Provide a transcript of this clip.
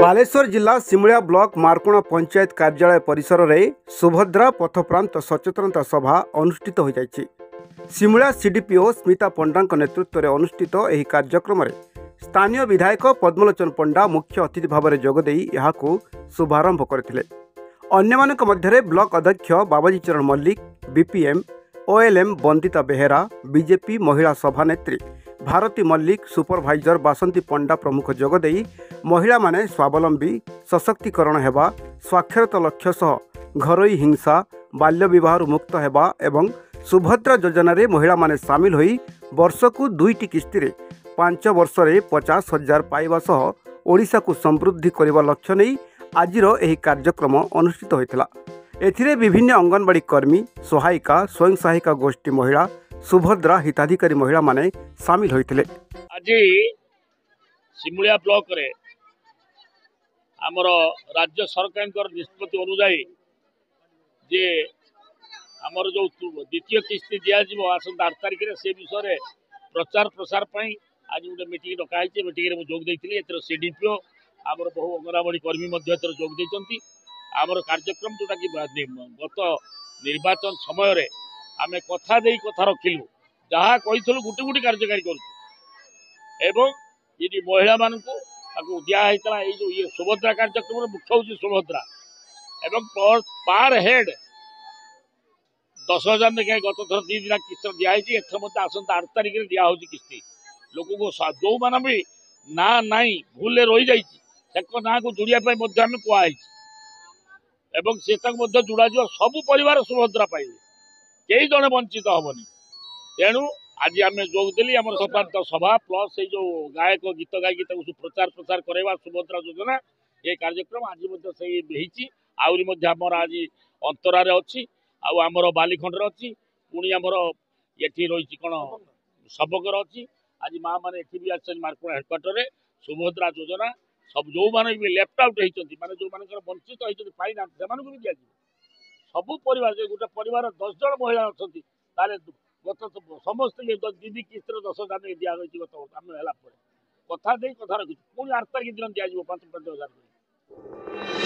बालेश्वर जिला सिमुलिया ब्लॉक मारकुणा पंचायत कार्यालय परिसर में सुभद्रा पथप्रांत सचेतनता सभा अनुष्ठित हो जाइछि। सिमुलिया सीडीपीओ स्मिता पंडा नेतृत्व में अनुष्ठित यह कार्यक्रम में स्थानीय विधायक पद्मलोचन पंडा मुख्य अतिथि भाव में जोगदे यहां शुभारंभ करथिले। अन्यमानक मध्यरे ब्लॉक अध्यक्ष Babaji Charan Mallik, BPM OLM Bandita Behera, BJP महिला सभानेत्री भारती मल्लिक, सुपरभाइजर बासंती पंडा प्रमुख जोगदे महिला माने स्वावलंबी सशक्तिकरण हेबा, स्वाक्षरता लक्ष्य सह घरोई हिंसा बाल्य विवाह मुक्त हेबा एवं सुभद्रा योजना रे महिला माने सामिल होई वर्षकु 2टी किस्ती रे 5 वर्ष रे 50,000 पाइबा सह ओडिशा को समृद्धि करने लक्ष्य नहीं आजिर एही कार्यक्रम अनुष्ठित होइतिला। एथिरे विभिन्न अंगनवाड़ी कर्मी, सहायिका, स्वयं सहायिका गोष्ठी महिला, सुभद्रा हिताधिकारी महिला माने सामिल होइतिले। आज सिमुलिया ब्लॉक रे आमर राज्य सरकार निष्पत्ति अनुजाई जे आमर जो द्वितीय किस्ती दिज्व आसंता 8 तारिख से विषय प्रचार प्रसार आज गोटे मीटिंग डकाई। मीटिंग में जोग देती एथर सीडीपीओ आमर बहु अंगनवाड़ी कर्मी जोग देती। आमर कार्यक्रम जोटा कि गत निर्वाचन समय रे आमे कथा दे कथा रखिलु जहाँ कही गुटी गुटी कार्यकारी करूँ ये महिला मान दिहता जो ये सुभद्रा कार्यक्रम मुख्य हूँ सुभद्रा एवं पर हेड 10,000 लेखाएं गत थर 2 दिन किस्त दिखाई। एथर मत आसंता 8 तारिख में दिया किस्ती लोक को जो मान भी ना नाई भूल रही जाइए ना को जोड़ापी कहुई एवं से जोड़ा सब परिवार सुभद्रा पाइबे कई जड़े वंचित हेनी। तेणु आज आम जोगदेली आम सभा प्लस जो गायक गीत गायकी प्रचार प्रसार करवा सुभद्रा योजना ये कार्यक्रम आज आमर आज अंतरार अच्छी आमर बालीखंडर अच्छी पुणी आमर ये रही कौन सबकर अच्छी आज माँ मैंने भी आस मार्कुणा हेडक्वार्टर में सुभद्रा योजना सब जो मैंने भी लेफ्ट आउट होती माने जो मान वंचित होती पाई ना से भी दिया सब परिवार गोटे परिवार 10 जन महिला अच्छा गत समस्त दीदी किस्त 10,000 दिया गत आम है कथा कथा रखी पुणी 8 तारिख दिन दिज्व 5,000।